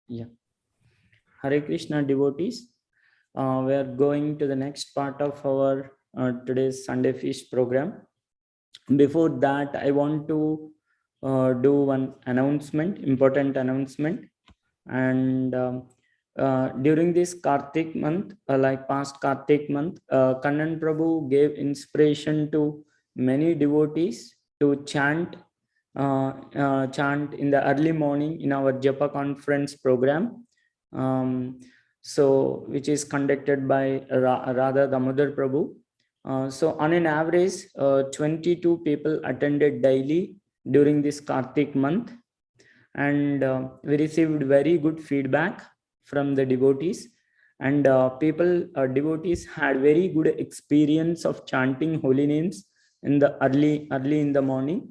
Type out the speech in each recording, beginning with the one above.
Yeah. Hare Krishna devotees. We are going to the next part of our today's Sunday Feast program. Before that, I want to do one announcement, important announcement. And during this Kartik month, like past Kartik month, Kannan Prabhu gave inspiration to many devotees to chant in the early morning in our Japa conference program. So which is conducted by Radha Damodar Prabhu. So on an average, 22 people attended daily during this Kartik month, and we received very good feedback from the devotees, and devotees had very good experience of chanting holy names in the early in the morning.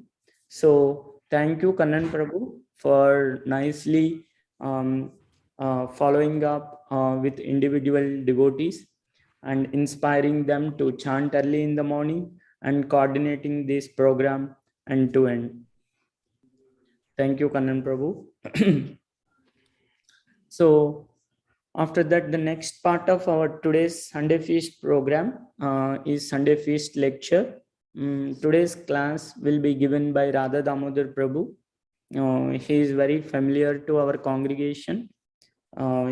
So thank you, Kannan Prabhu, for nicely following up with individual devotees and inspiring them to chant early in the morning and coordinating this program end to end. Thank you, Kannan Prabhu. So after that, the next part of our today's Sunday Feast program is Sunday Feast lecture. Today's class will be given by Radha Damodar Prabhu. He is very familiar to our congregation.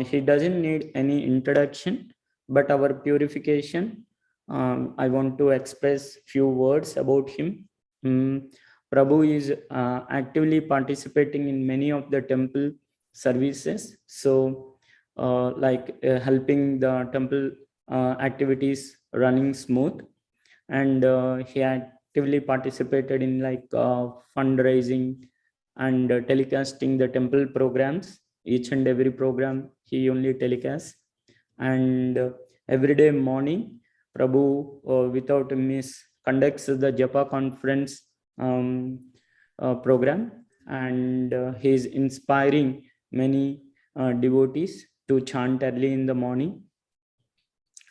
He doesn't need any introduction, but our purification. I want to express few words about him. Prabhu is actively participating in many of the temple services. So helping the temple activities running smooth, and he actively participated in fundraising and telecasting the temple programs. Each and every program he only telecasts, and every day morning Prabhu without miss conducts the Japa conference program, and he is inspiring many devotees to chant early in the morning.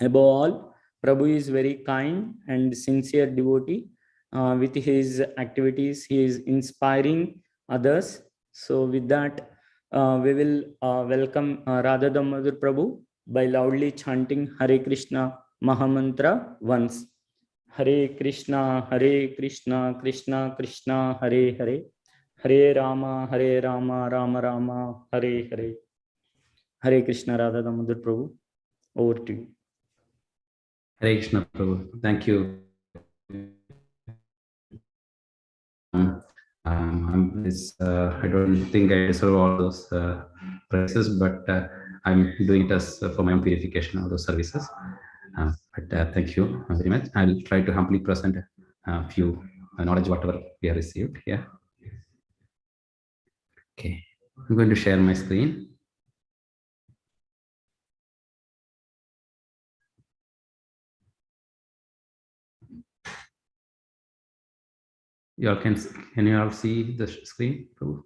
Above all, Prabhu is very kind and sincere devotee. With his activities, he is inspiring others. So with that, we will welcome Radha Damodar Prabhu by loudly chanting Hare Krishna Mahamantra once. Hare Krishna, Krishna Krishna, Hare Hare, Hare Rama, Rama Rama, Hare Hare. Hare Krishna, Radha Damodar Prabhu. Over to you. Hare Krishna Prabhu. Thank you. I don't think I deserve all those praises, but I'm doing it as for my own purification of those services. But thank you very much. I'll try to humbly present a few knowledge, whatever we have received here. Okay, I'm going to share my screen. You all can you all see the screen, Prabhu?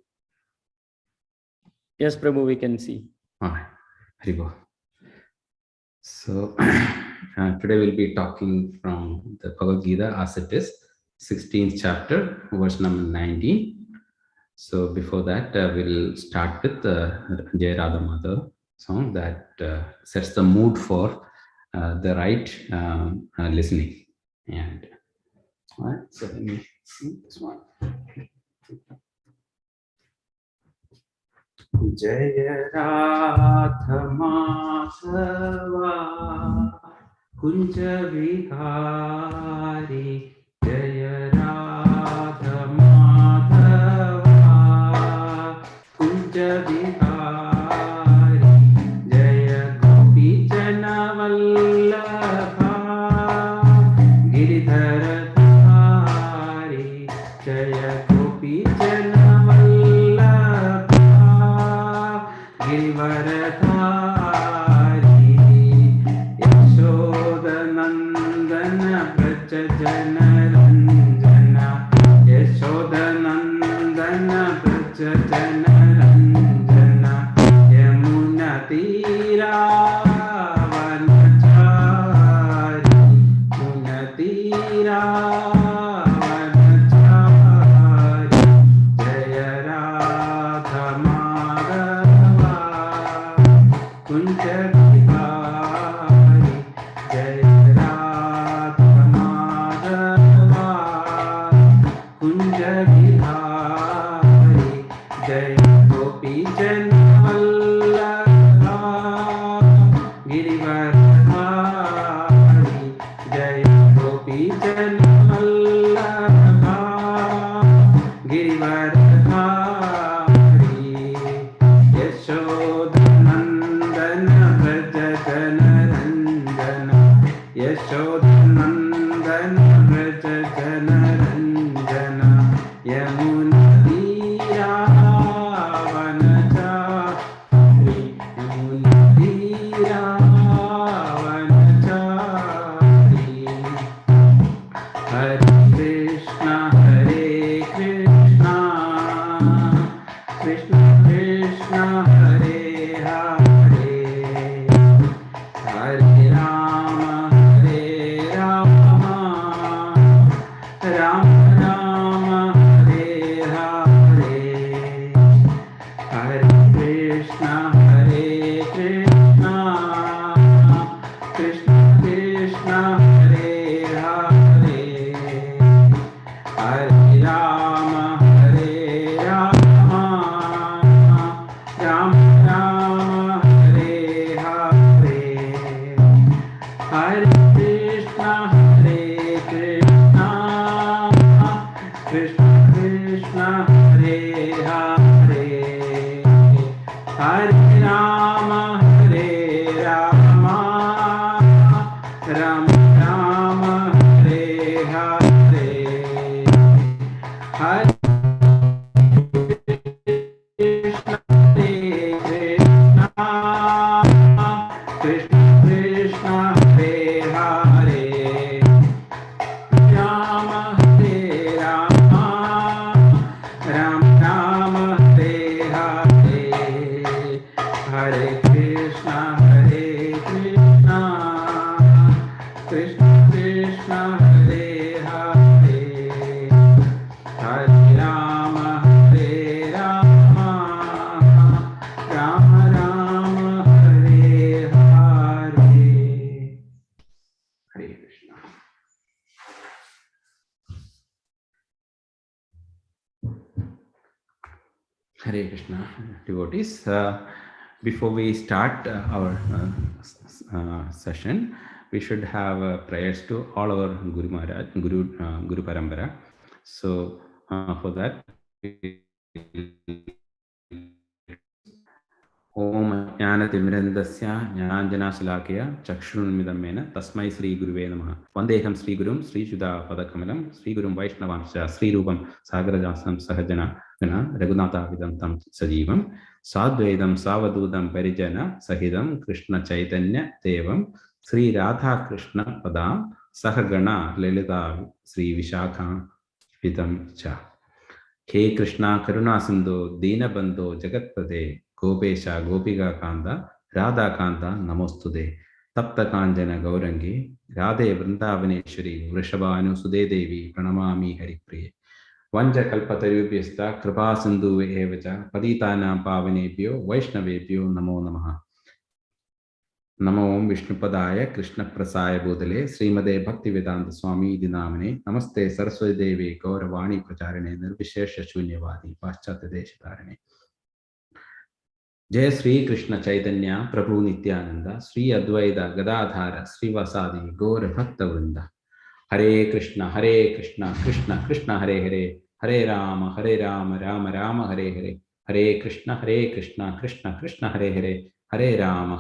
Yes, Prabhu, we can see. All right, here you go. So today we'll be talking from the Bhagavad Gita as it is, 16th chapter, verse number 19. So before that, we'll start with the Jai Radha Mother song that sets the mood for the right listening. And all right, so let me see this one. Jaya Radha Madhava Kunja Vihari Jaya Radha Madhava Kunja Vihari Jaya Gopi Jana Vallabha Giridhara Dhari Jaya Gopi Jana Givaradhari Yashodanandana Braja Jana Ranjana Yashodanandana Braja Jana Ranjana Kunj Bihari जय राधा माधवा कुंज बिहारी जय गोपी जन वल्लभा गिरिवरधारी जय गोपी जन वल्लभा गिरिवरधारी यशोदनंदन व्रज जनरंजन यशोदनंदन व्रज जनरंजन यमुना तीरावनचारि यमुना तीरावनचारि हरे Krishna Krishna Krishna Hare Hare Hare Ram Ram Ram Hare Hare Hare Krishna Krishna Krishna Hare Hare Hare Ram Ram Ram Hare Hare Hare Krishna Krishna Krishna Hare Hare Hare Ram Ram Ram Hare Hare Hare Krishna Krishna Hare Hare Ram Ram Ram Hare Hare Hare Krishna Krishna Krishna Hare Hare Hare Ram Ram Ram Hare Hare Hare Krishna Hare Krishna devotees. Before we start our session, we should have prayers to all our Guru Maharaj, Guru Parambara. So for that, Om Jnanatimirandasya Jnananjanasalakaya Chakshurunmidam Mena Tasmai Sri Guruve Namaha Vandeham Sri Gurum Sri Shuddha Padakamalam Sri Gurum Vaishnavanscha Sri Rupam Sagarajasam Sahajana Gana Raghunatha Vidantam Sajivam Sadvedam Savadudam Parijana Sahidam Krishna Chaitanya Devam Sri Radha Krishna Padam Sahagana Lilita Sri Vishakha Vidam Cha हे कृष्णा करुणा सिंधु दीनबंधो जगत्पते गोपेशा गोपिका कांता राधा कांता नमोस्तुते तप्त कांचन गौरंगी राधे वृंदावनेश्वरी वृषभानुसुदे देवी प्रणमामि हरिप्रिये वंशकल्पतरुभ्यश्च कृपा सिन्धुभ्यः एव च पतितानां पावनेभ्यो वैष्णवेभ्यो नमो नमः नमो ओम विष्णुपदाय कृष्णप्रसाय भूतले श्रीमदे भक्तिवेदांत स्वामी इति नामने नमस्ते सरस्वती देवी गौरवाणी प्रचारिणे निर्विशेष शून्यवादी पाश्चात्य देशतारिणे जय श्री कृष्ण चैतन्य प्रभु नित्यानंद श्री अद्वैत गदाधार श्रीवासादि गौर भक्त वृंद हरे Krishna Krishna Krishna Hare Hare Hare Ram Ram Ram Hare Hare Hare Krishna Krishna Krishna Hare Hare Hare Ram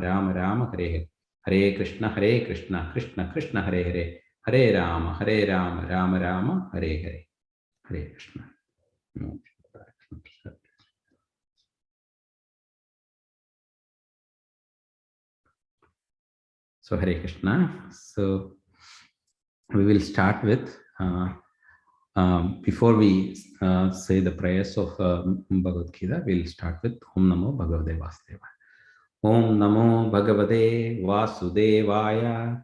Ram Ram Hare Hare Hare Krishna Krishna Krishna Hare Hare Hare Ram Ram Ram Hare Hare Hare Krishna So Hare Krishna. So we will start with before we say the prayers of Bhagavad Gita, we'll start with Om Namo Bhagavate Vasudevaya. Om Namo Bhagavate Vasudevaya.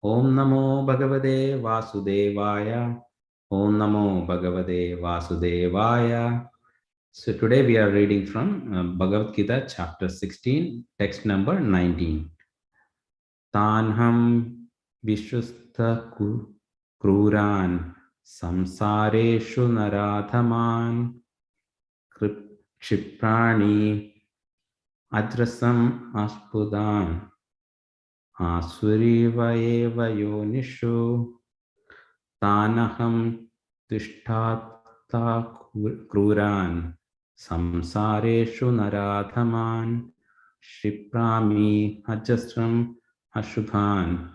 Om Namo Bhagavate Vasudevaya. Om Namo Bhagavate Vasudevaya. So today we are reading from Bhagavad Gita chapter 16, text number 19. Tanham Vishwastha Kruran Samsareshu Naradhaman Kshiprani Adrasam Aspudan Asuriva Eva Yonishu Tanaham Tishtata Kruran Samsareshu Naradhaman Shiprami Ajasram Ashubhan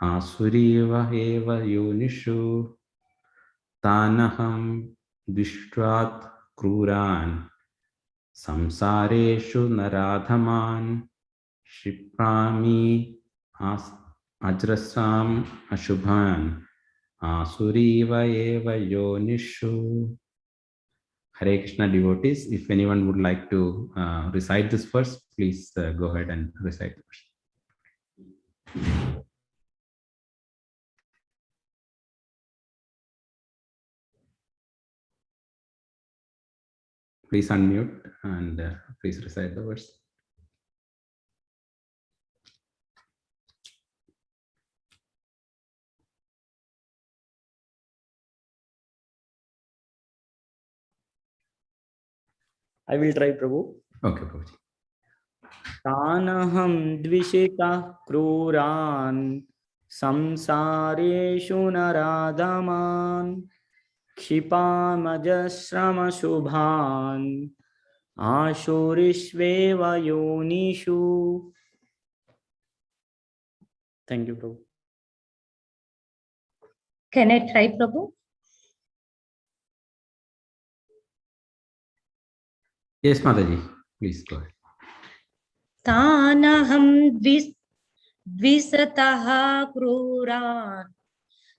Asuriva Eva Yonishu Tanaham Dishtvat Kruran Samsareshu Naradhaman Shiprami Ajrasam Ashubhan Asuriva Eva Yonishu. Hare Krishna devotees, if anyone would like to recite this verse, please go ahead and recite the verse. Please unmute and please recite the verse. I will try, Prabhu. Okay, Prabhuji. Tanaham dvishita kruran samsareshu naradaman क्षिपामजस्रम शुभान आशुरिष्वेव योनिषु. Thank you, Prabhu. Can I try, Prabhu? Yes, Mataji, please go ahead. Tanaham dvisataha kruran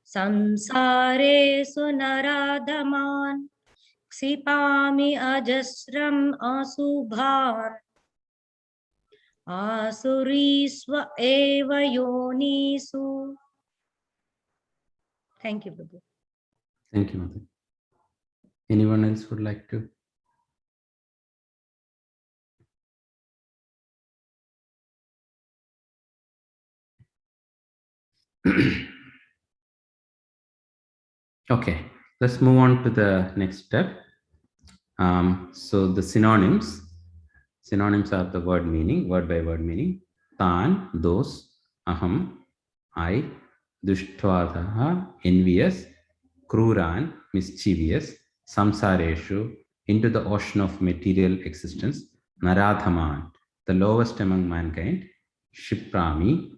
samsare sunaradhaman ksipami ajasram asubhan asurisva eva yonisu. Thank you, Prabhu. Thank you, Mataji. Anyone else would like to? Okay, let's move on to the next step. So the synonyms are the word meaning, word by word meaning. Tan, those, aham, I, dushtvatah, envious, kruran, mischievous, samsareshu, into the ocean of material existence, naradhaman, the lowest among mankind, shiprami,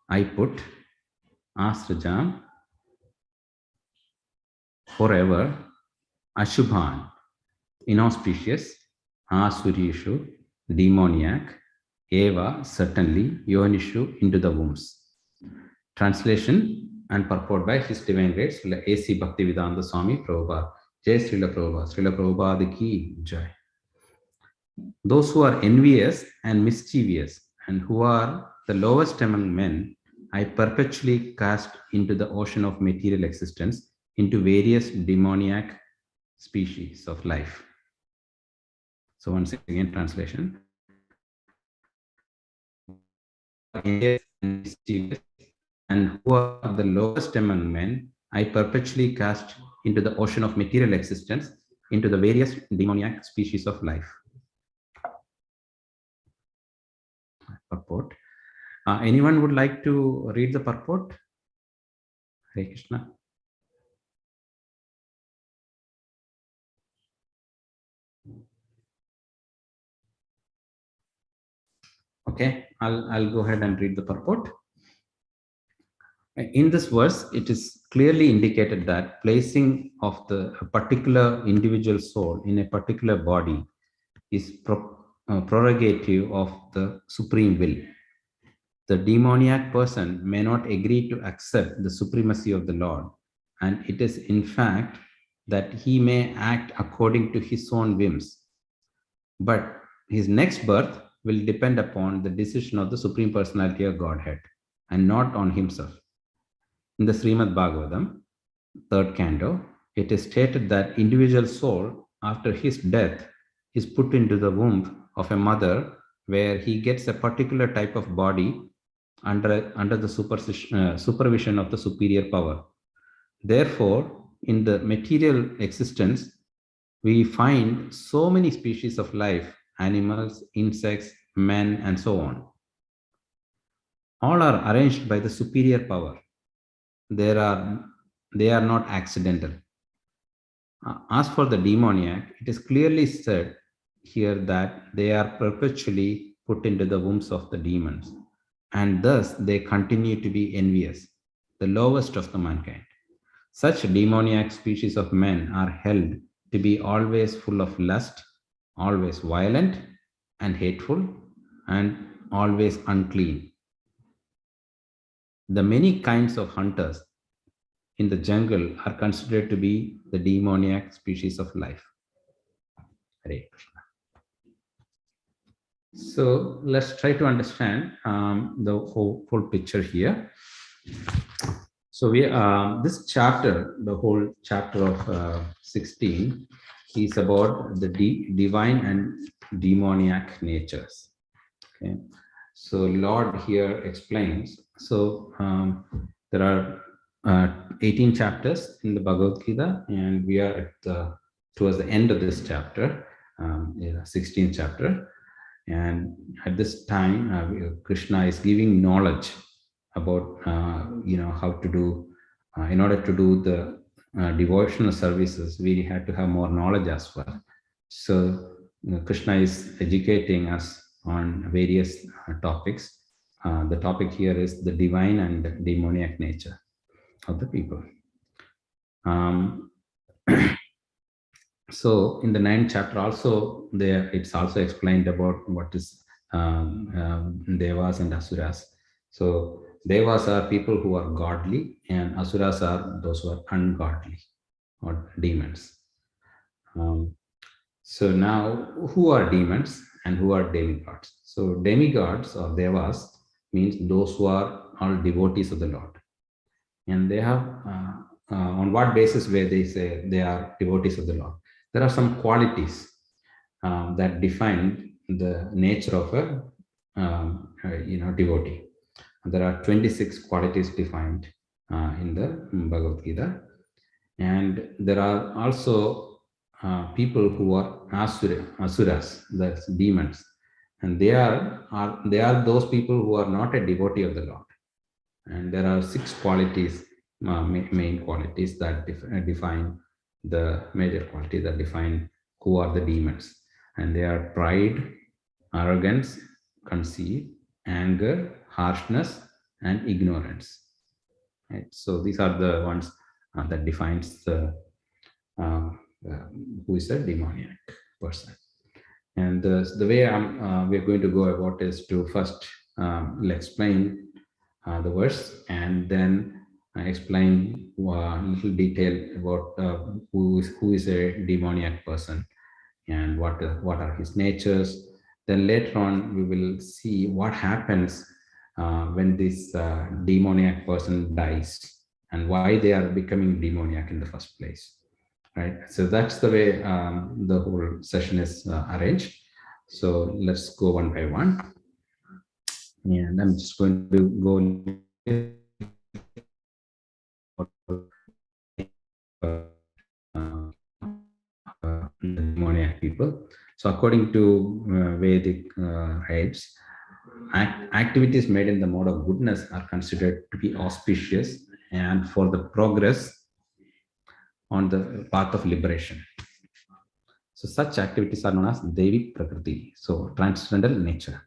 I put, asrajam, forever, ashubhan, inauspicious, asurishu, demoniac, eva, certainly, yonishu, into the wombs. Translation and purport by His Divine Grace, A.C. Bhaktivedanta Swami Prabhupada. Jai Srila Prabhupada. Srila Prabhupada ki jai. Those who are envious and mischievous and who are the lowest among men, I perpetually cast into the ocean of material existence, into various demoniac species of life. So once again, translation. And who are the lowest among men, I perpetually cast into the ocean of material existence, into the various demoniac species of life. Purport. Anyone would like to read the purport? Hare Krishna. Okay, I'll go ahead and read the purport. In this verse, it is clearly indicated that placing of the particular individual soul in a particular body is prerogative of the supreme will. The demoniac person may not agree to accept the supremacy of the Lord, and it is in fact that he may act according to his own whims. But his next birth will depend upon the decision of the Supreme Personality of Godhead and not on himself. In the Srimad Bhagavatam, 3rd canto, it is stated that individual soul after his death, is put into the womb of a mother, where he gets a particular type of body under the supervision of the superior power. Therefore, in the material existence, we find so many species of life, animals, insects, men, and so on. All are arranged by the superior power. They are not accidental. As for the demoniac, it is clearly said here that they are perpetually put into the wombs of the demons, and thus they continue to be envious, the lowest of the mankind. Such demoniac species of men are held to be always full of lust, always violent and hateful, and always unclean. The many kinds of hunters in the jungle are considered to be the demoniac species of life. Hare Krishna. So let's try to understand the whole picture here. So this chapter, the whole chapter of 16, is about the divine and demoniac natures. Okay, so Lord here explains. So there are 18 chapters in the Bhagavad Gita, and we are towards the end of this chapter, 16th chapter. And at this time, Krishna is giving knowledge about how to do. In order to do the devotional services, we had to have more knowledge as well. So Krishna is educating us on various topics. The topic here is the divine and demoniac nature of the people. So in the 9th chapter also, it's also explained about what is Devas and Asuras. So Devas are people who are godly, and Asuras are those who are ungodly or demons. So now, who are demons and who are demigods? So demigods or Devas means those who are all devotees of the Lord. And they have, on what basis where they say they are devotees of the Lord? There are some qualities that define the nature of a devotee. There are 26 qualities defined in the Bhagavad Gita, and there are also people who are asuras, that's demons, and they are those people who are not a devotee of the Lord. And there are 6 qualities, main qualities that define the major qualities that define who are the demons, and they are pride, arrogance, conceit, anger, harshness, and ignorance. Right? So these are the ones that defines the who is a demoniac person. And the way we're going to go about is to first explain the verse, and then explain little detail about who is a demoniac person and what are his natures. Then later on we will see what happens when this demoniac person dies and why they are becoming demoniac in the first place. Right. So that's the way the whole session is arranged. So let's go one by one. And I'm just going to go demoniac people. So according to Vedic rites, activities made in the mode of goodness are considered to be auspicious and for the progress on the path of liberation. So such activities are known as Devi Prakriti, so transcendental nature.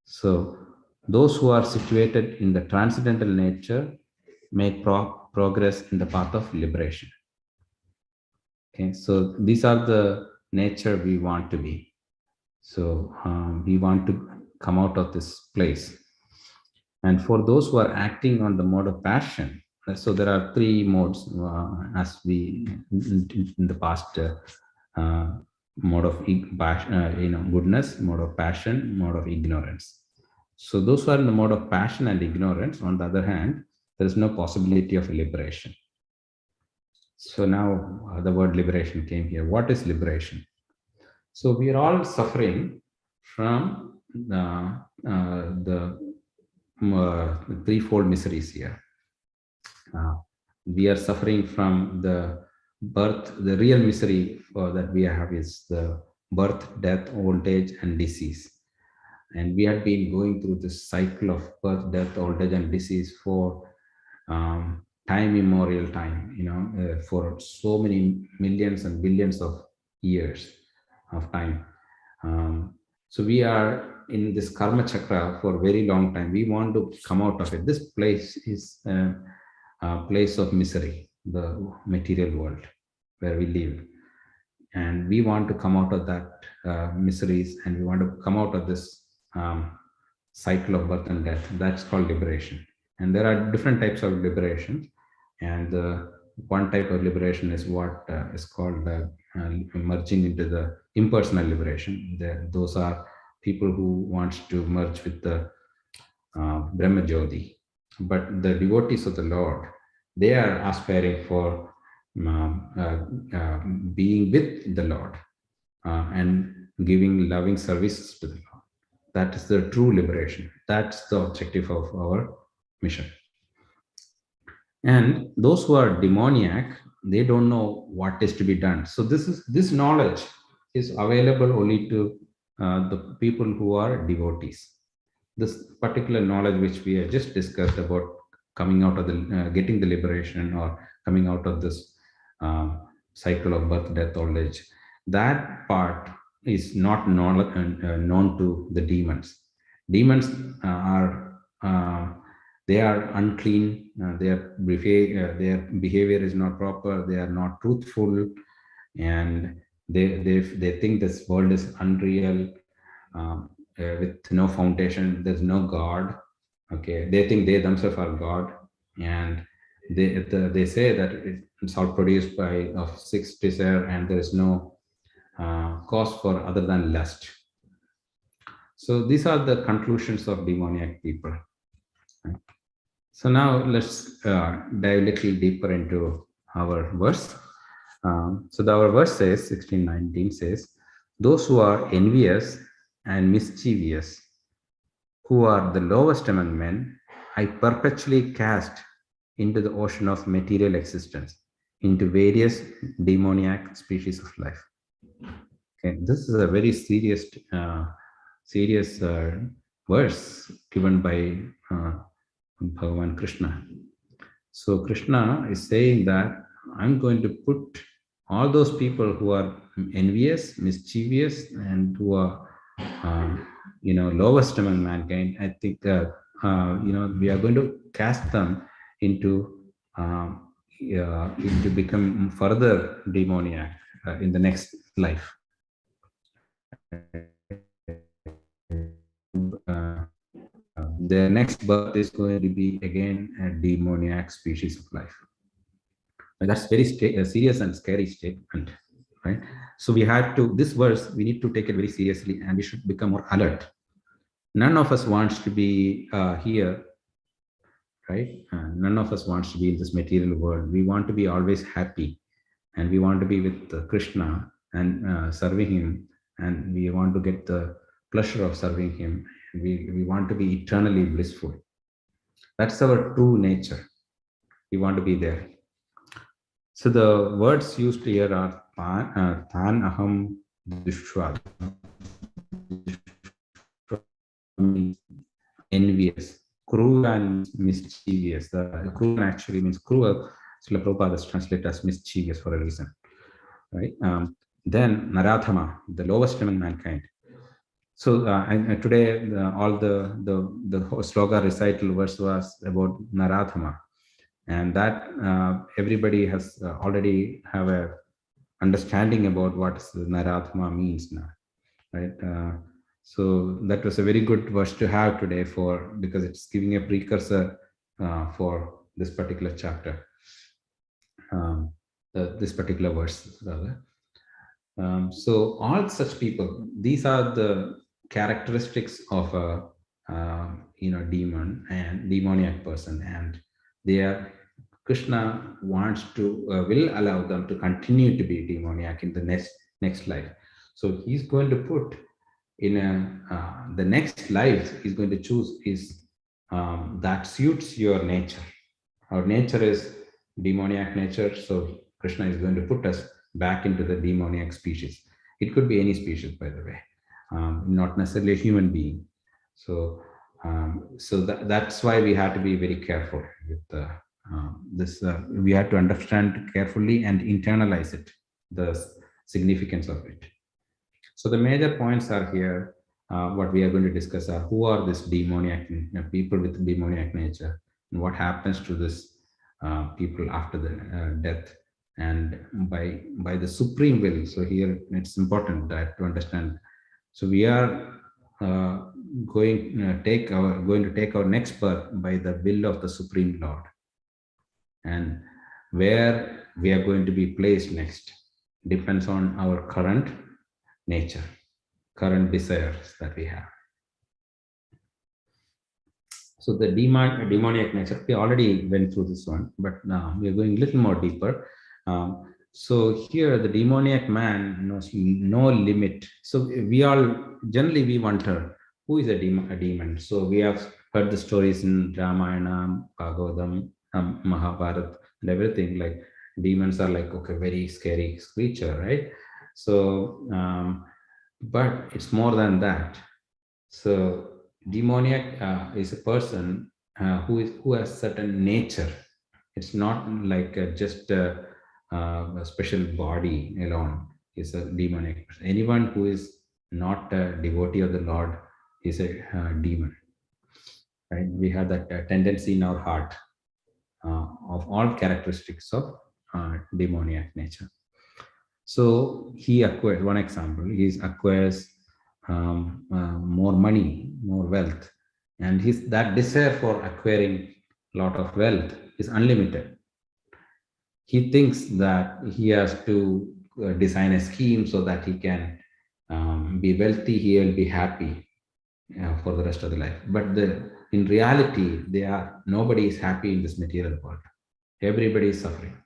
So those who are situated in the transcendental nature make progress in the path of liberation. Okay, so these are the nature we want to be. So we want to come out of this place. And for those who are acting on the mode of passion, so there are 3 modes as we in the past mode of goodness, mode of passion, mode of ignorance. So those who are in the mode of passion and ignorance, on the other hand, there is no possibility of liberation. So now the word liberation came here. What is liberation? So we are all suffering from the threefold miseries here. We are suffering from the birth. The real misery that we have is the birth, death, old age, and disease. And we had been going through this cycle of birth, death, old age, and disease for time immemorial time, for so many millions and billions of years of time. So we are in this karma chakra for a very long time. We want to come out of it. This place is a place of misery, the material world where we live. And we want to come out of that miseries, and we want to come out of this cycle of birth and death. That's called liberation. And there are different types of liberation. And one type of liberation is what is called merging into the impersonal liberation. Those are people who wants to merge with the Brahma Jyoti. But the devotees of the Lord, they are aspiring for being with the Lord and giving loving services to the Lord. That is the true liberation. That's the objective of our mission. And those who are demoniac, they don't know what is to be done. So this knowledge is available only to the people who are devotees. This particular knowledge which we have just discussed about coming out of the getting the liberation or coming out of this cycle of birth, death, old age, that part is not known to the demons. Demons are they are unclean. Their behavior is not proper. They are not truthful, and they think this world is unreal, with no foundation. There's no God. Okay, they think they themselves are God, and they say that it's all produced by of six desire, and there is no cause for other than lust. So these are the conclusions of demoniac people. So now let's dive a little deeper into our verse. So our verse says, 16:19 says, those who are envious and mischievous, who are the lowest among men, I perpetually cast into the ocean of material existence, into various demoniac species of life. Okay, this is a very serious verse given by Bhagavan Krishna. So Krishna is saying that I'm going to put all those people who are envious, mischievous, and who are lowest among mankind. I think we are going to cast them into become further demoniac in the next life. Their next birth is going to be again a demoniac species of life. And that's very serious and scary statement, right? So we have to, this verse, we need to take it very seriously, and we should become more alert. None of us wants to be here, right? None of us wants to be in this material world. We want to be always happy, and we want to be with Krishna and serving him, and we want to get the pleasure of serving him. We want to be eternally blissful. That's our true nature. We want to be there. So the words used here are Tan Aham Dushwa, envious, cruel and mischievous. The cruel actually means cruel. Srila Prabhupada is translated as mischievous for a reason, right? Then Naradhama, the lowest among mankind. So and today all the sloga recital verse was about Naradhama, and that everybody has already have a understanding about what Naradhama means now, right? So that was a very good verse to have today because it's giving a precursor for this particular chapter, this particular verse rather. So all such people, these are the characteristics of a demon and demoniac person, and they are Krishna wants to, will allow them to continue to be demoniac in the next life. So he's going to put in the next life he's going to choose is that suits your nature. Our nature is demoniac nature, so Krishna is going to put us back into the demoniac species. It could be any species, by the way, not necessarily a human being. So, that's why we have to be very careful with this. We have to understand carefully and internalize it, the significance of it. So the major points are here. What we are going to discuss are who are this demoniac people with demoniac nature, and what happens to this people after the death, and by the supreme will. So here it's important that to understand. So we are going to take our next birth by the will of the Supreme Lord, and where we are going to be placed next depends on our current nature, current desires that we have. So the demoniac nature, we already went through this one, but now we are going a little more deeper. So here the demoniac man knows no limit. So we all generally we wonder who is a demon. So we have heard the stories in Ramayana, Bhagavatam, Mahabharata, and everything. Like demons are like, okay, very scary creature, right? So but it's more than that. So demoniac is a person who has certain nature. It's not like just a special body alone is a demoniac person. Anyone who is not a devotee of the Lord is a demon. Right? We have that tendency in our heart of all characteristics of demoniac nature. So he acquires, one example, he acquires more money, more wealth, and that desire for acquiring a lot of wealth is unlimited. He thinks that he has to design a scheme so that he can be wealthy, he will be happy for the rest of the life. But in reality, nobody is happy in this material world. Everybody is suffering.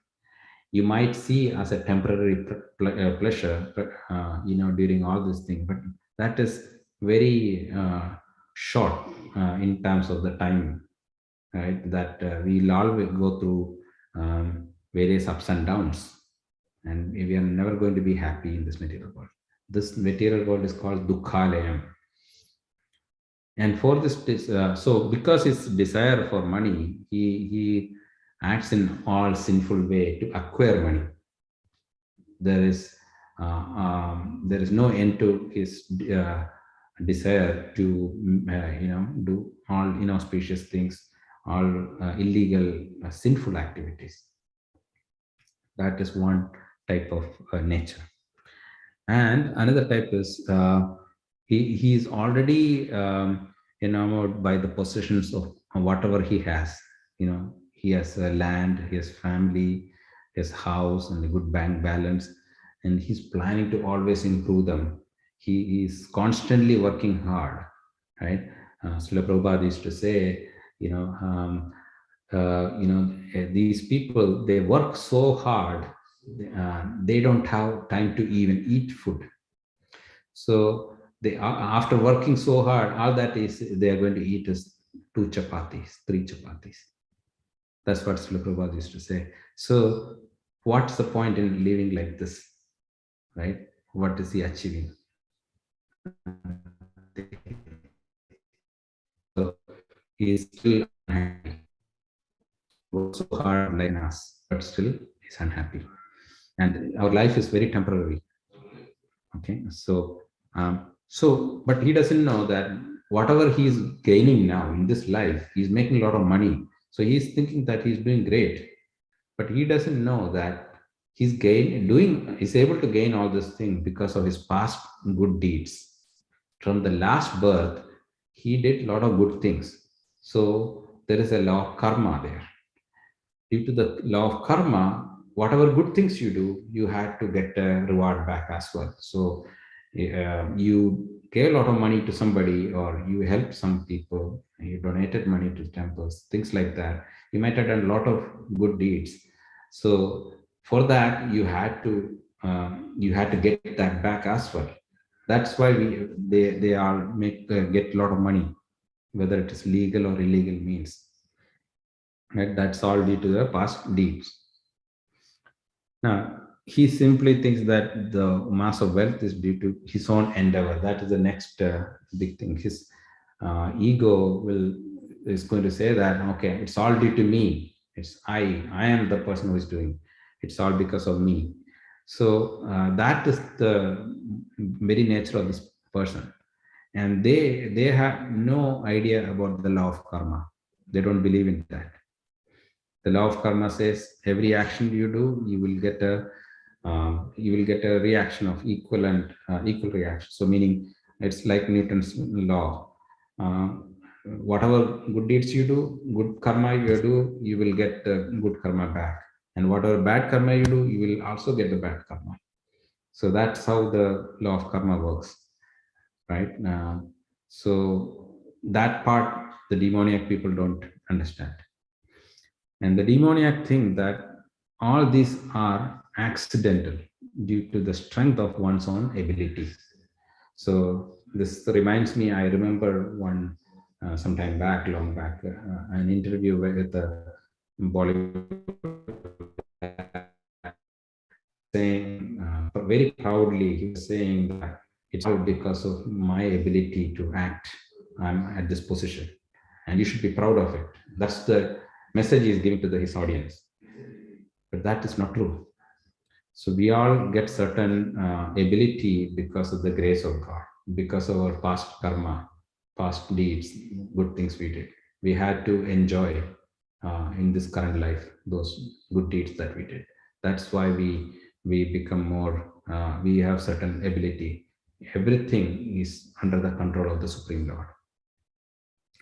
You might see as a temporary pleasure, during all this thing, but that is very short in terms of the time, right? That we'll always go through various ups and downs, and we are never going to be happy in this material world. This material world is called Dukkhalayam. And for this, so because his desire for money, he acts in all sinful way to acquire money. There is no end to his desire to do all inauspicious things, all illegal sinful activities. That is one type of nature. And another type is he is already enamored by the possessions of whatever he has. He has land, he has family, his house, and a good bank balance, and he's planning to always improve them. He is constantly working hard, right? Srila Prabhupada used to say, these people, they work so hard, they don't have time to even eat food. So they after working so hard, all that is they are going to eat is 2 chapatis, 3 chapatis. That's what Srila Prabhupada used to say. So what's the point in living like this, right? What is he achieving? So he is still unhappy. Works so hard like us, but still is unhappy. And our life is very temporary. Okay, so but he doesn't know that whatever he is gaining now in this life, he's making a lot of money. So he's thinking that he's doing great, but he doesn't know that he's able to gain all this thing because of his past good deeds. From the last birth, he did a lot of good things. So there is a law of karma there. Due to the law of karma, whatever good things you do, you had to get a reward back as well. So You gave a lot of money to somebody, or you helped some people, you donated money to temples, things like that. You might have done a lot of good deeds. So for that, you had to get that back as well. That's why they all get a lot of money, whether it is legal or illegal means. Right? That's all due to the past deeds. Now, he simply thinks that the mass of wealth is due to his own endeavor. That is the next big thing. His ego is going to say that, okay, it's all due to me. It's I am the person who is doing. It's all because of me. So that is the very nature of this person, and they have no idea about the law of karma. They don't believe in that. The law of karma says every action you do, you will get a reaction of equal reaction. So meaning it's like Newton's law. Whatever good deeds you do, good karma you do, you will get the good karma back. And whatever bad karma you do, you will also get the bad karma. So that's how the law of karma works, right? So that part the demoniac people don't understand. And the demoniac think that all these are accidental due to the strength of one's own ability. So this reminds me, I remember one sometime back, long back, an interview with a Bollywood saying very proudly, he was saying that it's all because of my ability to act. I'm at this position, and you should be proud of it. That's the message he's giving to his audience. But that is not true. So we all get certain ability because of the grace of God, because of our past karma, past deeds, good things we did. We had to enjoy in this current life those good deeds that we did. That's why we become more. We have certain ability. Everything is under the control of the Supreme Lord.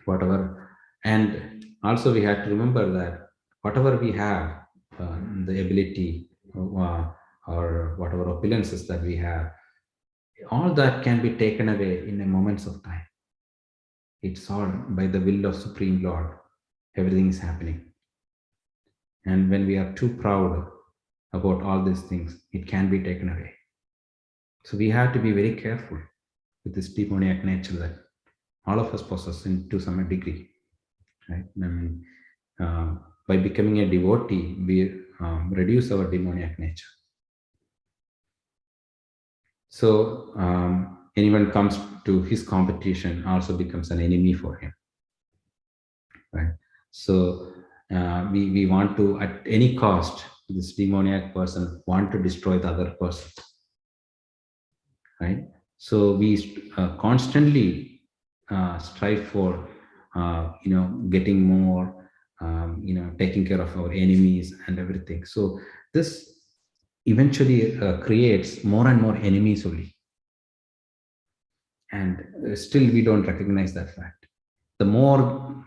Whatever, and also we have to remember that whatever we have, the ability or whatever opulences that we have, all that can be taken away in a moments of time. It's all by the will of Supreme Lord. Everything is happening. And when we are too proud about all these things, it can be taken away. So we have to be very careful with this demoniac nature that all of us possess to some degree, right? I mean, by becoming a devotee, we reduce our demoniac nature. So anyone comes to his competition also becomes an enemy for him, right? So we want to, at any cost, this demoniac person want to destroy the other person, right? So we constantly strive for getting more, taking care of our enemies and everything. So this eventually creates more and more enemies only, and still we don't recognize that fact. The more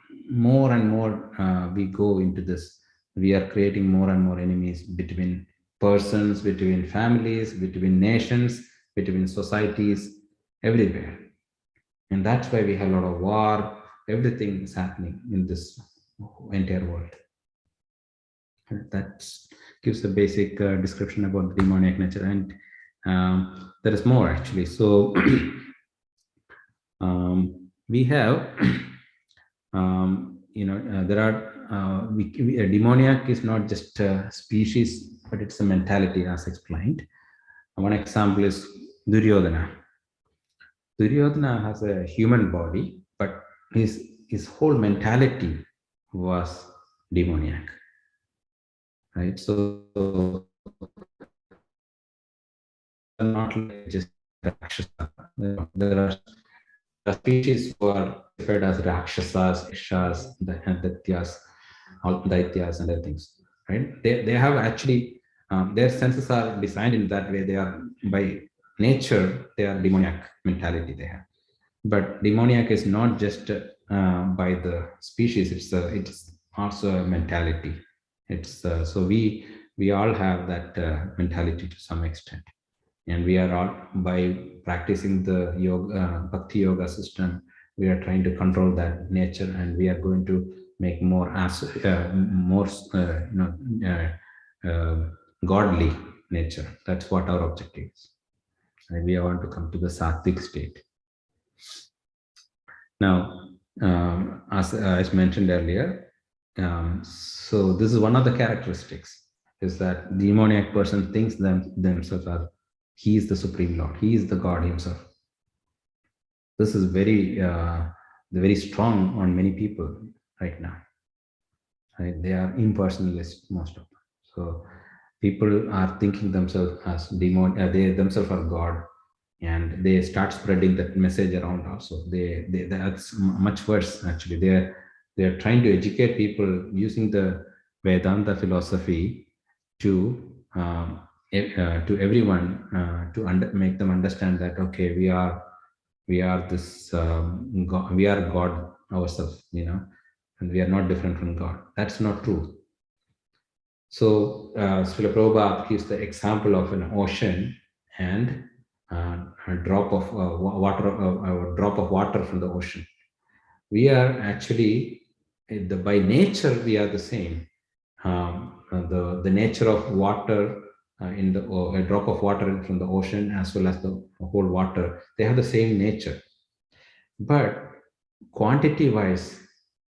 and more we go into this, we are creating more and more enemies between persons, between families, between nations, between societies, everywhere. And that's why we have a lot of war. Everything is happening in this entire world. That gives a basic description about the demoniac nature, and there is more actually. So we have, there are a demoniac is not just a species, but it's a mentality, as explained. One example is Duryodhana. Duryodhana has a human body, but his whole mentality was demoniac, right? So not like just Rakshasa. There are species who are referred as Rakshasas, Ikshas, Daityas, Daityas, and other things, right? They have actually, their senses are designed in that way. They are, by nature, they are demoniac mentality they have. But demoniac is not just by the species, it's also a mentality. It's so we all have that mentality to some extent. And we are all, by practicing the yoga, bhakti yoga system, we are trying to control that nature, and we are going to make more godly nature. That's what our objective is. And we want to come to the sattvic state. Now, as mentioned earlier, so this is one of the characteristics, is that the demoniac person thinks themselves are, he is the Supreme Lord, he is the God himself. This is very strong on many people right now. Right? They are impersonalists, most of them. So people are thinking themselves as demon, they themselves are God, and they start spreading that message around also. That's much worse actually. They're trying to educate people using the Vedanta philosophy to everyone, to make them understand that, okay, we are this God, we are God ourselves, and we are not different from God. That's not true. So Srila Prabhupada gives the example of an ocean and a drop of water from the ocean. We are actually, by nature, we are the same. The nature of water in the a drop of water from the ocean, as well as the whole water, they have the same nature. But quantity wise,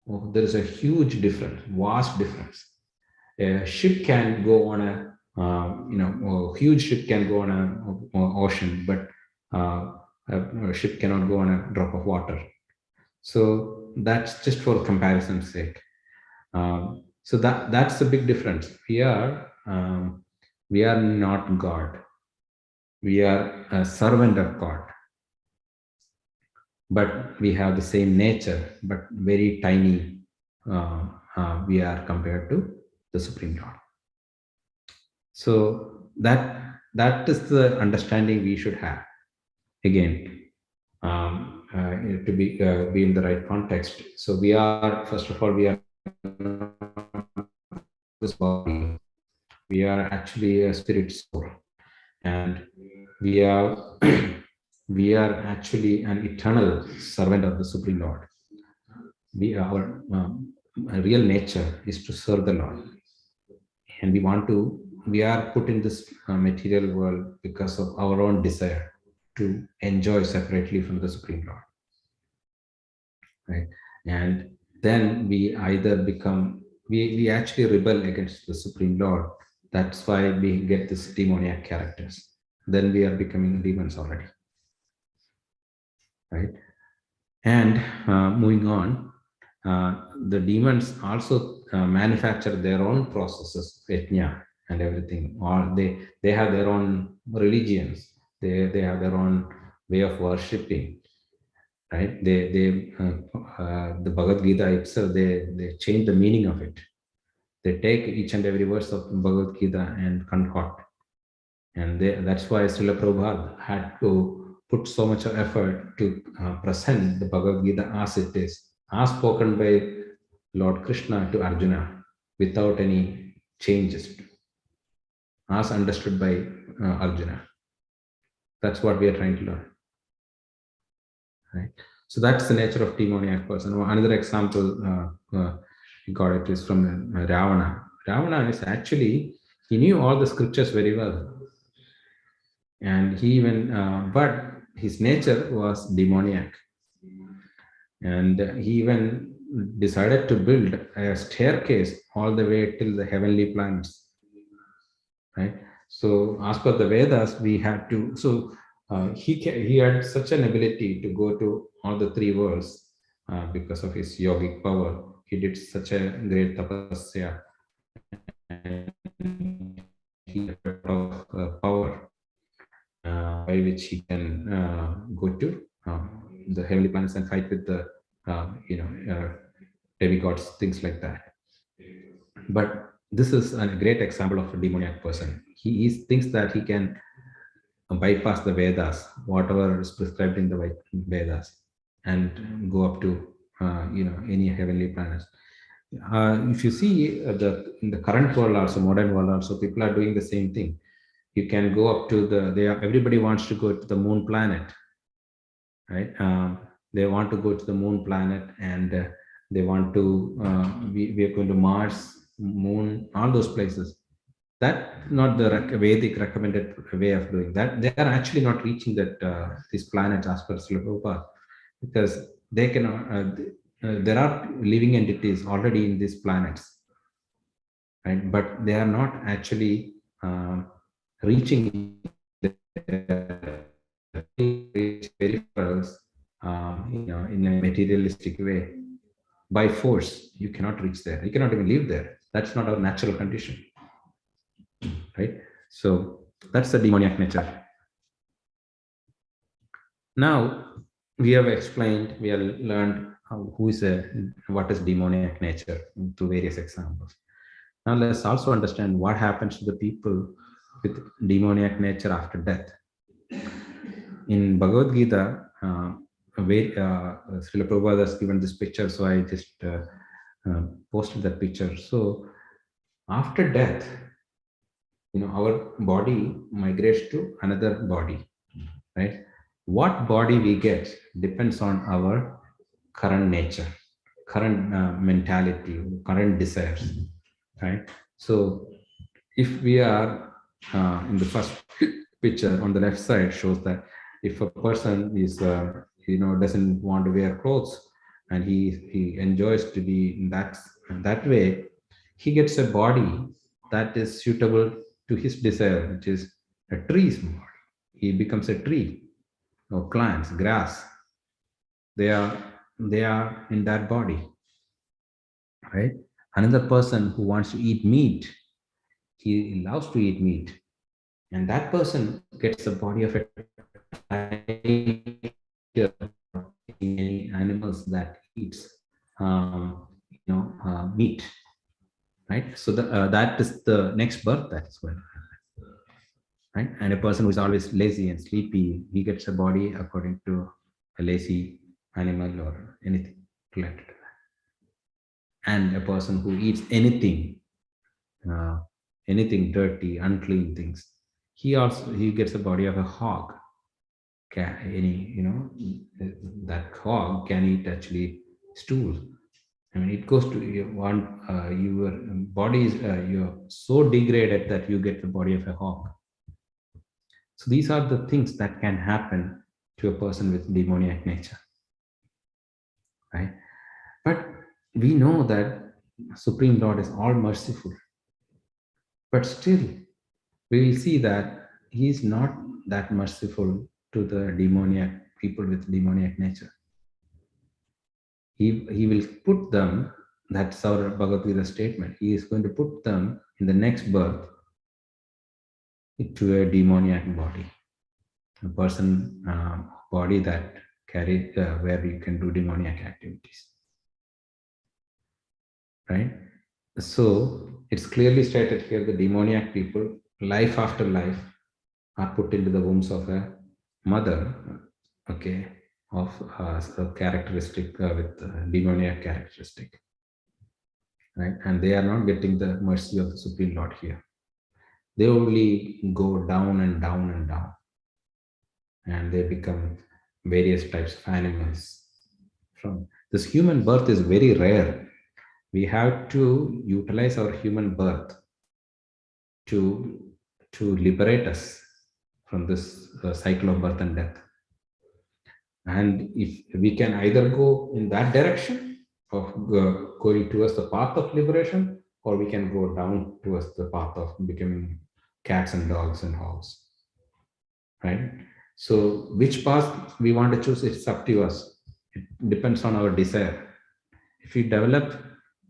there is a huge difference, vast difference. A ship can go on a huge ship can go on a ocean, but a ship cannot go on a drop of water. So that's just for comparison's sake. So that's a big difference. We are not God. We are a servant of God, but we have the same nature, but very tiny. We are compared to the Supreme Lord. So that is the understanding we should have. Again, to be in the right context. So we are, first of all, we are this body. We are actually a spirit soul, and we are we are actually an eternal servant of the Supreme Lord. Our real nature is to serve the Lord, and we are put in this material world because of our own desire to enjoy separately from the Supreme Lord, right? And then we either become, we actually rebel against the Supreme Lord. That's why we get this demoniac characters. Then we are becoming demons already, right? And moving on, the demons also manufacture their own processes, yajna and everything. Or they have their own religions. They have their own way of worshipping, right? The Bhagavad Gita itself, they change the meaning of it. They take each and every verse of Bhagavad Gita and concoct, and that's why Srila Prabhupada had to put so much effort to present the Bhagavad Gita as it is, as spoken by Lord Krishna to Arjuna, without any changes, as understood by Arjuna. That's what we are trying to learn, right? So that's the nature of demoniac person. Another example we got it is from Ravana. Ravana is actually, he knew all the scriptures very well, and he even but his nature was demoniac, and he even decided to build a staircase all the way till the heavenly planets, right? So as per the Vedas, we had to, so he had such an ability to go to all the three worlds because of his yogic power. He did such a great tapasya, and he had a lot of power by which he can go to the heavenly planets and fight with the demigods, things like that. But this is a great example of a demoniac person. He thinks that he can bypass the Vedas, whatever is prescribed in the Vedas, and go up to any heavenly planets. If you see in the current world also, modern world also, people are doing the same thing. You can go up to everybody wants to go to the moon planet, right? They want to go to the moon planet, and they want to, we are going to Mars, moon, all those places. That's not the Vedic recommended way of doing that. They are actually not reaching these planets as per Srila Prabhupada, because they cannot, there are living entities already in these planets, right? But they are not actually reaching peripherals, in a materialistic way. By force, you cannot reach there. You cannot even live there. That's not our natural condition, right? So that's the demoniac nature. Now we have explained, we have learned what is demoniac nature through various examples. Now let's also understand what happens to the people with demoniac nature after death. In Bhagavad Gita, Srila Prabhupada has given this picture, so I just posted that picture. So after death, our body migrates to another body, right? What body we get depends on our current nature, current mentality, current desires, right? So if we are in the first picture on the left side shows that if a person is doesn't want to wear clothes, and he enjoys to be in that way, he gets a body that is suitable to his desire, which is a tree's body. He becomes a tree, or plants, grass. They are in that body, right? Another person who wants to eat meat, he loves to eat meat, and that person gets the body of a tiger, animals that eats meat, right? So that is the next birth that is going to happen, right? And a person who is always lazy and sleepy, he gets a body according to a lazy animal or anything related to that. And a person who eats anything dirty, unclean things, he gets a body of a hog. That hog can eat actually stool. I mean, it goes to your body is you're so degraded that you get the body of a hog. So these are the things that can happen to a person with demoniac nature, right? But we know that Supreme Lord is all merciful, but still we will see that he is not that merciful to the people with demoniac nature. He will put them, that's our Bhagavad Gita statement, he is going to put them in the next birth to a demoniac body, a person body that carry where you can do demoniac activities, right? So it's clearly stated here, the demoniac people, life after life, are put into the wombs of a mother, okay, of a characteristic with demoniac characteristic, right? And they are not getting the mercy of the Supreme Lord here. They only go down and down and down, and they become various types of animals. From this human birth is very rare. We have to utilize our human birth to liberate us from this cycle of birth and death. And if we can either go in that direction of going towards the path of liberation, or we can go down towards the path of becoming cats and dogs and hogs, right? So which path we want to choose, it's up to us. It depends on our desire. If we develop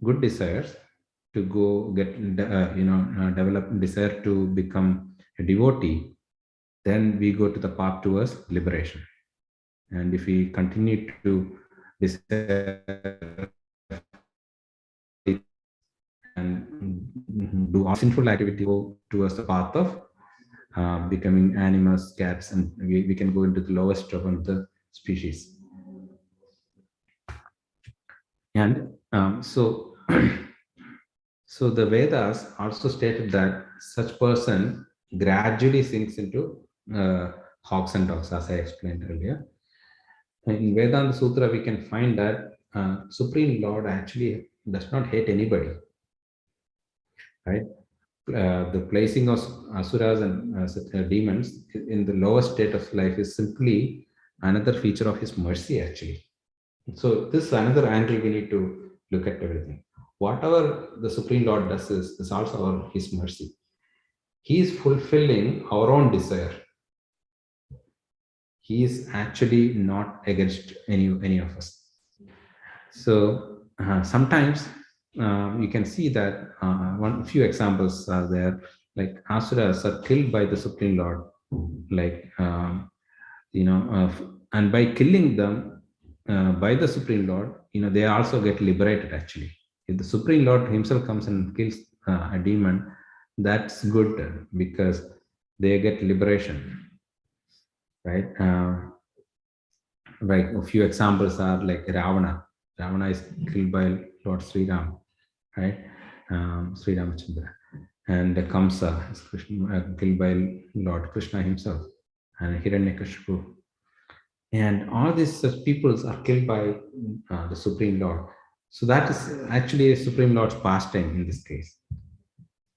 good desires to go get develop desire to become a devotee, then we go to the path towards liberation. And if we continue to desire and do all sinful activity, go towards the path of becoming animals, cats, and we can go into the lowest of the species. And so, so the Vedas also stated that such person gradually sinks into hogs and dogs, as I explained earlier. In Vedanta Sutra, we can find that Supreme Lord actually does not hate anybody, right? The placing of asuras and demons in the lowest state of life is simply another feature of his mercy, actually. So this is another angle we need to look at everything. Whatever the Supreme Lord does is also his mercy. He is fulfilling our own desire. He is actually not against any of us. So sometimes you can see that one few examples are there, like asuras are killed by the Supreme Lord, like and by killing them by the Supreme Lord, they also get liberated. Actually, if the Supreme Lord himself comes and kills a demon, that's good because they get liberation, right? Like a few examples are like Ravana. Ravana is killed by Lord Sri Ram, right? Sri Ramachandra. And Kamsa is killed by Lord Krishna himself, and Hiranyakashipu. And all these peoples are killed by the Supreme Lord. So that is actually a Supreme Lord's pastime in this case.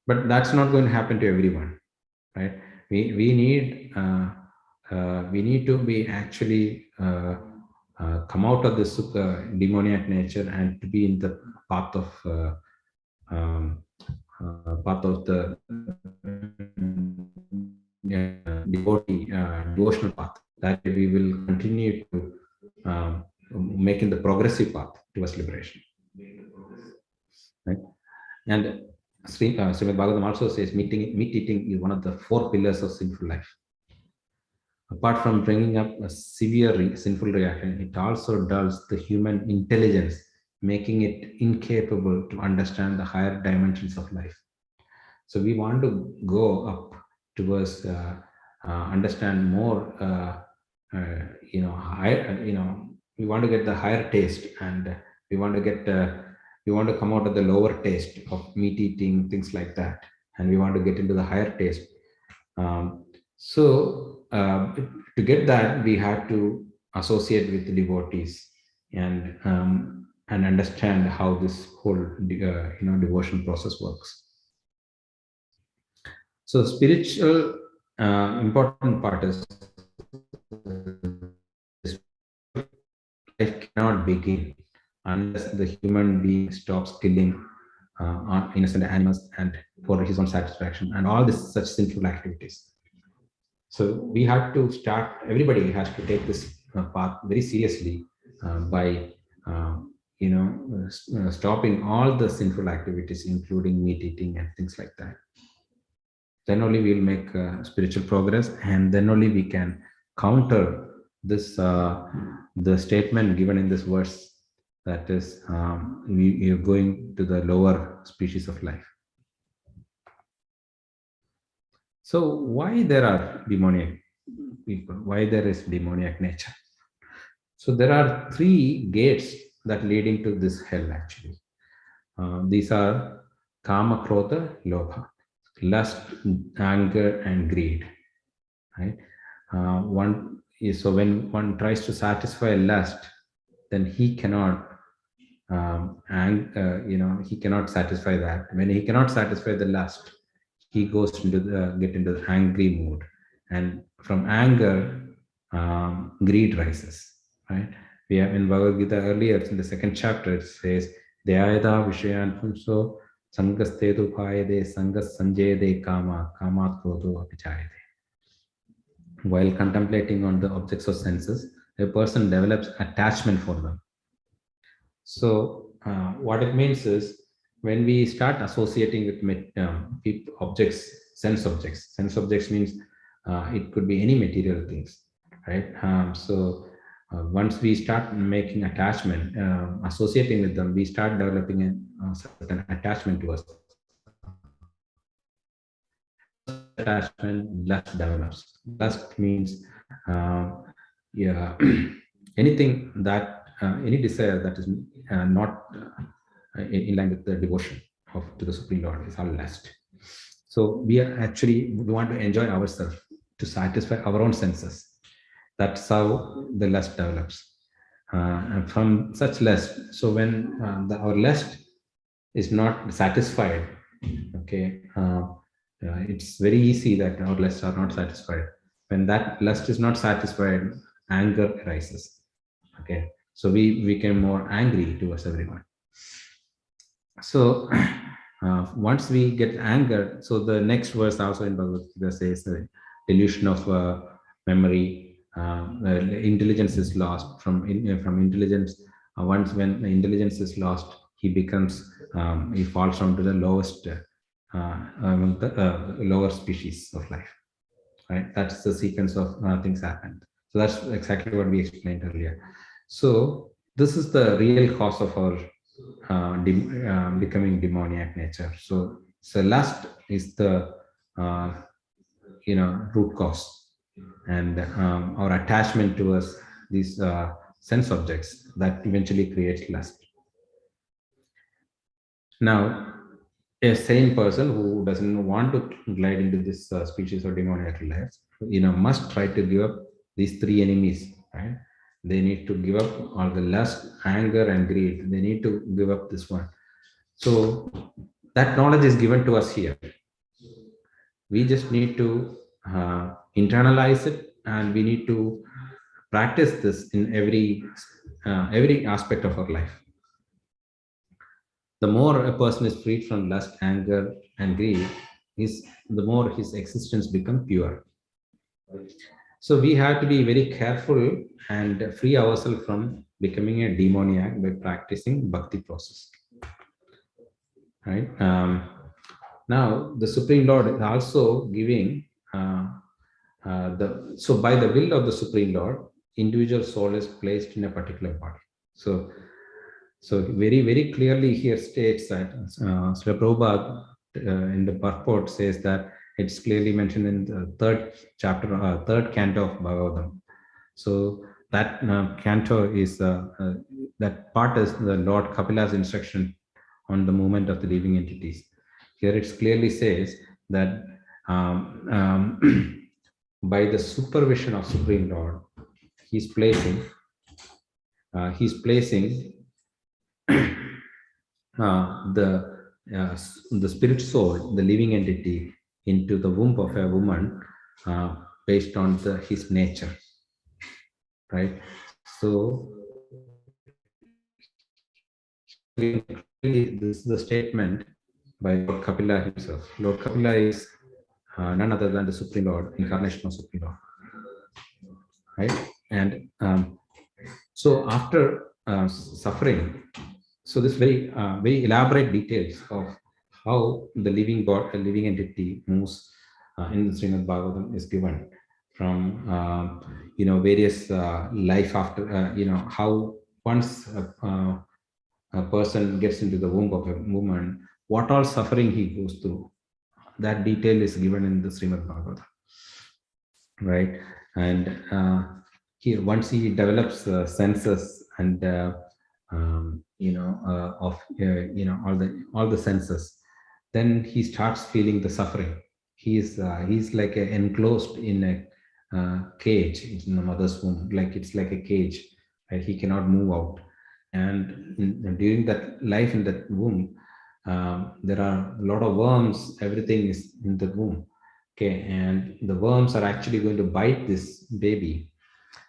But that's not going to happen to everyone, right? We need to be actually come out of this demoniac nature and to be in the path of the devotional path. That we will continue to making the progressive path towards liberation, right? And Srimad Bhagavatam also says meat eating is one of the 4 pillars of sinful life. Apart from bringing up a severe sinful reaction, it also dulls the human intelligence, making it incapable to understand the higher dimensions of life. So we want to go up towards understand more. We want to get the higher taste, and we want to come out of the lower taste of meat eating, things like that, and we want to get into the higher taste. To get that, we have to associate with the devotees and understand how this whole devotion process works. So spiritual important part is life cannot begin unless the human being stops killing innocent animals and for his own satisfaction and all this such sinful activities. So we have to start, everybody has to take this path very seriously by stopping all the sinful activities, including meat eating and things like that. Then only we will make spiritual progress, and then only we can counter this the statement given in this verse, that is we are going to the lower species of life. So why there are demoniac people? Why there is demoniac nature? So there are 3 gates that leading to this hell actually. These are kama, krodha, lobha, lust, anger, and greed. Right? So when one tries to satisfy lust, then he cannot he cannot satisfy that. When he cannot satisfy the lust, he goes into the angry mood, and from anger greed rises, right? We have in Bhagavad Gita earlier in the 2nd chapter, it says Dhyayada Vishayan Punso Sangastedu Bhayade Sangas Sanjayade Kama Kamat Krodho Apichayade. While contemplating on the objects of senses, a person develops attachment for them. So what it means is, when we start associating with objects, sense objects means it could be any material things, right? Once we start making attachment, associating with them, we start developing a certain attachment to us. Attachment, lust develops. Lust means anything that any desire that is not in line with the devotion to the Supreme Lord is all lust. So we want to enjoy ourselves, to satisfy our own senses. That's how the lust develops. And from such lust, so when our lust is not satisfied, okay, it's very easy that our lusts are not satisfied. When that lust is not satisfied, anger arises. Okay, so we became more angry towards everyone. So once we get anger, so the next verse also in Bhagavad Gita says the delusion of memory, intelligence is lost. From intelligence, once when the intelligence is lost, he falls down to the lowest among the lower species of life. Right, that's the sequence of things happened. So that's exactly what we explained earlier. So this is the real cause of our becoming demoniac nature. So lust is the root cause, and our attachment towards these sense objects that eventually creates lust. Now, a sane person who doesn't want to glide into this species of demoniac life, must try to give up these three enemies, right? They need to give up all the lust, anger, and greed. They need to give up this one. So that knowledge is given to us here. We just need to internalize it, and we need to practice this in every aspect of our life. The more a person is freed from lust, anger, and greed, the more his existence becomes pure. So we have to be very careful and free ourselves from becoming a demoniac by practicing bhakti process. Right? Now, the Supreme Lord is also giving so by the will of the Supreme Lord, individual soul is placed in a particular body. So very, very clearly here states that Srila Prabhupada in the purport says that it's clearly mentioned in the third chapter, third canto of Bhagavatam. So that canto is, that part is the Lord Kapila's instruction on the movement of the living entities. Here it clearly says that by the supervision of Supreme Lord, he's placing the spirit soul, the living entity, into the womb of a woman based on his nature, right? So this is the statement by Lord Kapila himself. Lord Kapila is none other than the Supreme Lord, incarnation of Supreme Lord, right? And so after suffering, so this very elaborate details of how the living God, a living entity moves in the Srimad Bhagavatam is given from various life after how once a person gets into the womb of a woman, what all suffering he goes through. That detail is given in the Srimad Bhagavatam, right? And here, once he develops senses and of all the senses, then he starts feeling the suffering. He's like enclosed in a cage in the mother's womb, like it's like a cage, right? He cannot move out. And during that life in that womb, there are a lot of worms. Everything is in the womb. Okay, and the worms are actually going to bite this baby,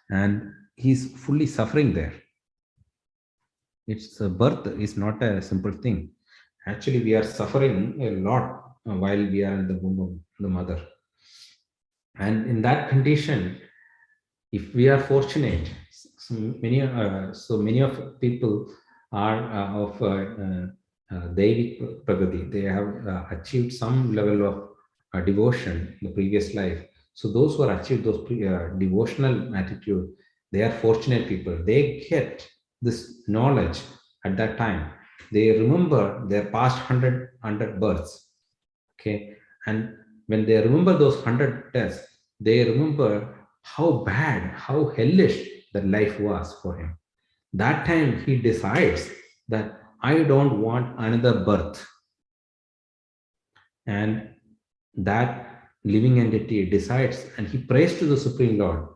and he's fully suffering there. It's a birth is not a simple thing. Actually, we are suffering a lot while we are in the womb of the mother. And in that condition, if we are fortunate, so many of people are of Devi Pragati. They have achieved some level of devotion in the previous life. So those who are achieved those devotional attitude, they are fortunate people. They get this knowledge at that time. They remember their past 100 births. Okay, and when they remember those 100 deaths, they remember how bad, how hellish that life was for him. That time he decides that I don't want another birth. And that living entity decides, and he prays to the Supreme Lord,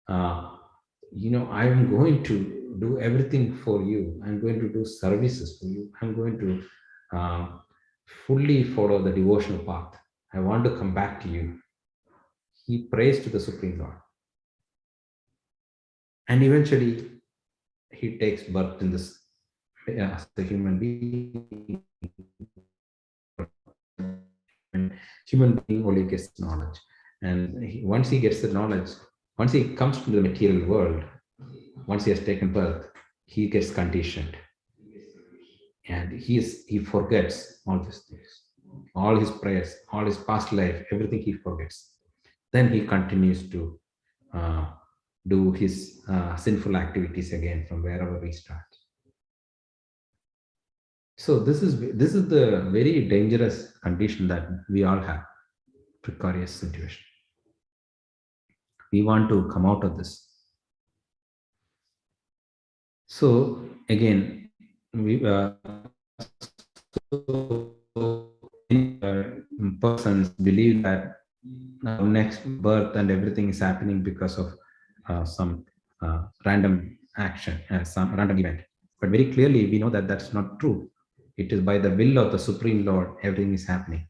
I am going to do everything for you. I'm going to do services for you. I'm going to fully follow the devotional path. I want to come back to you. He prays to the Supreme Lord. And eventually, he takes birth in this as a human being. And human being only gets knowledge. And once he gets the knowledge, once he comes to the material world, once he has taken birth, he gets conditioned. And he forgets all these things, all his prayers, all his past life, everything he forgets. Then he continues to do his sinful activities again from wherever we start. So this is the very dangerous condition that we all have, precarious situation. We want to come out of this. So again, we persons believe that next birth and everything is happening because of some random action, some random event. But very clearly, we know that that's not true. It is by the will of the Supreme Lord everything is happening,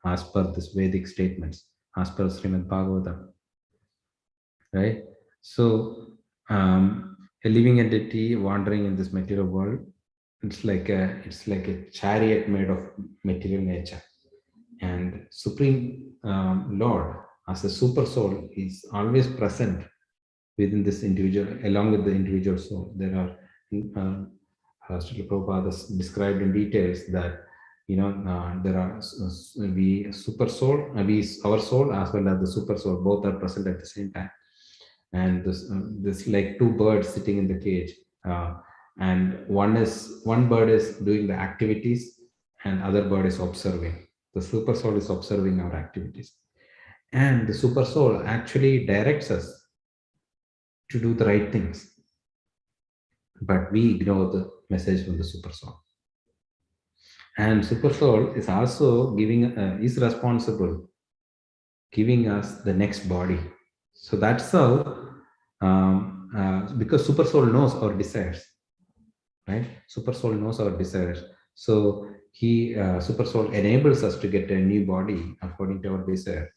as per this Vedic statements, as per Srimad Bhagavatam. Right? So a living entity wandering in this material world, it's like a chariot made of material nature. And Supreme Lord, as a super soul, is always present within this individual, along with the individual soul. There are Srila Prabhupada described in details that there are we super soul, our soul as well as the super soul, both are present at the same time. And this like two birds sitting in the cage, and one bird is doing the activities, and other bird is observing. The super soul is observing our activities, and the super soul actually directs us to do the right things, but we ignore the message from the super soul. And super soul is also is responsible giving us the next body. So that's how because super soul knows our desires, right? Super soul knows our desires, so super soul enables us to get a new body according to our desire.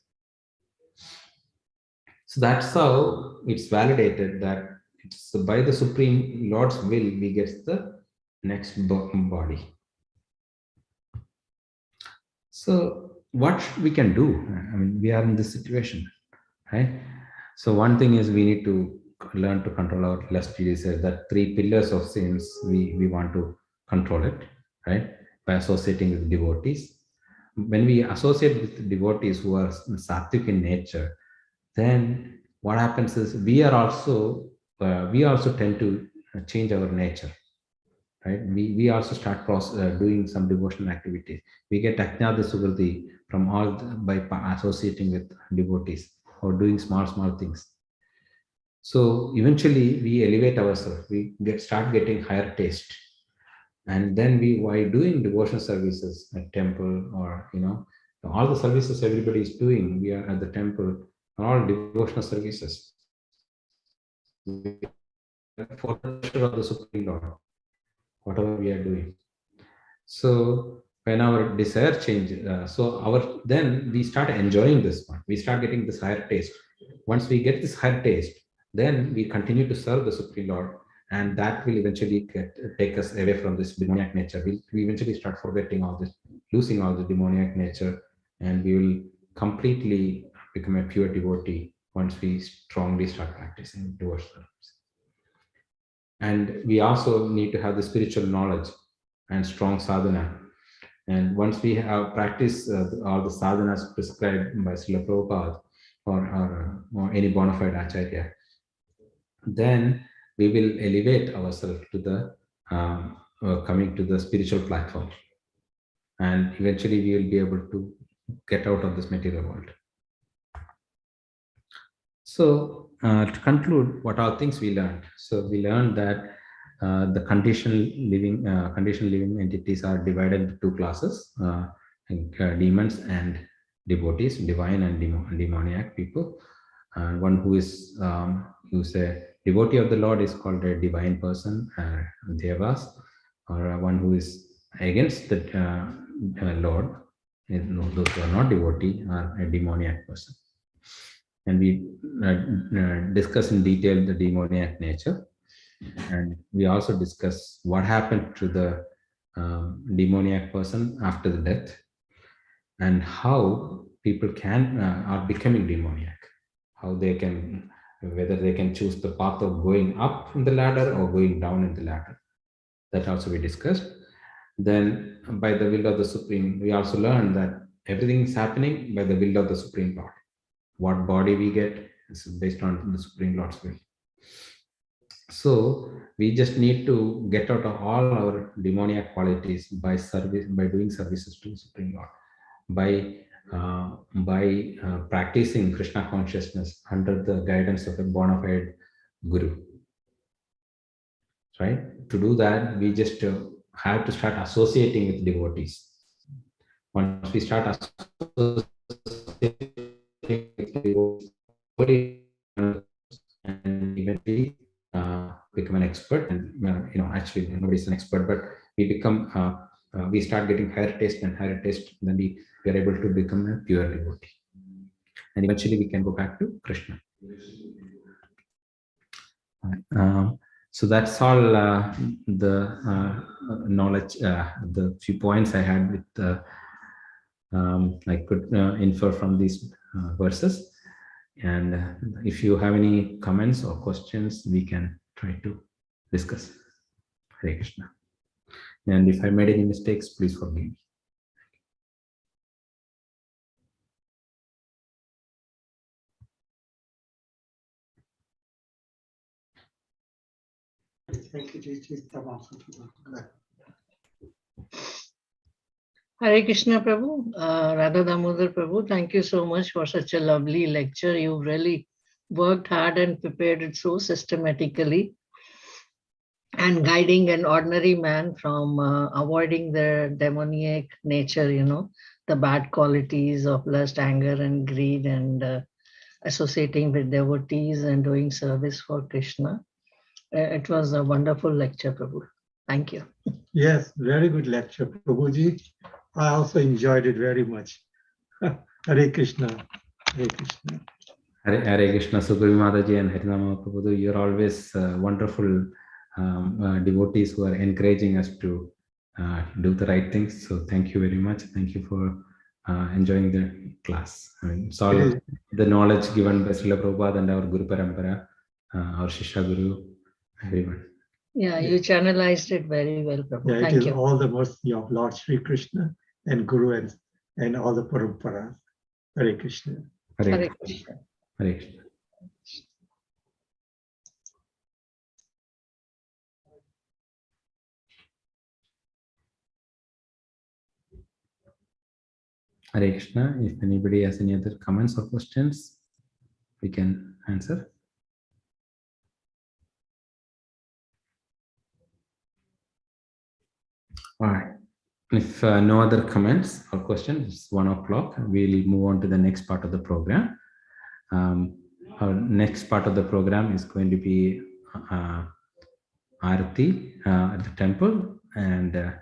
So that's how it's validated that it's by the Supreme Lord's will we get the next body. So what we can do? I mean, we are in this situation, right? So one thing is we need to learn to control our lust desires. That three pillars of sins, we want to control it, right? By associating with devotees. When we associate with devotees who are sattvic in nature, then what happens is we also tend to change our nature, right? We also start doing some devotional activities. We get ajnata sukriti from by associating with devotees or doing small things. So eventually we elevate ourselves. We start getting higher taste, and then by doing devotional services at temple, or all the services everybody is doing, we are at the temple, all devotional services for the pleasure of the Supreme Lord, whatever we are doing. So when our desire changes, then we start enjoying this one. We start getting this higher taste. Once we get this higher taste, then we continue to serve the Supreme Lord, and that will eventually take us away from this demoniac nature. We eventually start forgetting all this, losing all the demoniac nature, and we will completely become a pure devotee once we strongly start practicing devotional. And we also need to have the spiritual knowledge and strong sadhana. And once we have practiced all the sadhanas prescribed by Srila Prabhupada or any bona fide acharya, then we will elevate ourselves to the coming to the spiritual platform, and eventually we will be able to get out of this material world. So to conclude, what are things we learned? So we learned that the conditional living entities are divided into two classes, demons and devotees, divine and demoniac people. One who is who's a devotee of the Lord is called a divine person, devas, or one who is against the Lord, those who are not devotee, are a demoniac person. And we discuss in detail the demoniac nature, and we also discuss what happened to the demoniac person after the death, and how people can are becoming demoniac, how they can, whether they can choose the path of going up in the ladder or going down in the ladder. That also we discussed. Then by the will of the Supreme, we also learned that everything is happening by the will of the Supreme Lord. What body we get is based on the Supreme Lord's will. So we just need to get out of all our demoniac qualities by service, by doing services to the Supreme Lord, by practicing Krishna consciousness under the guidance of a bona fide guru. Right? To do that, we just have to start associating with devotees. Once we start associating with devotees, and eventually become an expert, and actually nobody's an expert, but we become we start getting higher taste and higher taste, then we are able to become a pure devotee, and eventually we can go back to Krishna. So that's all the knowledge, the few points I had with I could infer from these verses. And if you have any comments or questions, we can try to discuss. Hare Krishna. And if I made any mistakes, please forgive me. Thank you, Hare Krishna Prabhu, Radha Damodar Prabhu, thank you so much for such a lovely lecture. You've really worked hard and prepared it so systematically, and guiding an ordinary man from avoiding the demoniac nature, the bad qualities of lust, anger, and greed, and associating with devotees and doing service for Krishna. It was a wonderful lecture, Prabhu. Thank you. Yes, very good lecture, Prabhuji. I also enjoyed it very much. Hare Krishna. Hare Krishna. Hare Krishna, Suguri Mataji and Harinama Prabhu, you're always wonderful devotees who are encouraging us to do the right things. So thank you very much. Thank you for enjoying the class. I mean, it's all the knowledge given by Srila Prabhupada and our Guru Parampara, our Shisha Guru, everyone. Yeah, you channelized it very well, Prabhu. Yeah, Thank it is you. all the mercy of Lord Sri Krishna and Guru and all the Paramparas. Hare Krishna. Hare Krishna. Hare Krishna. Hare Krishna. If anybody has any other comments or questions, we can answer. All right. If no other comments or questions, it's 1 o'clock. We'll move on to the next part of the program. Our next part of the program is going to be Arati at the temple, and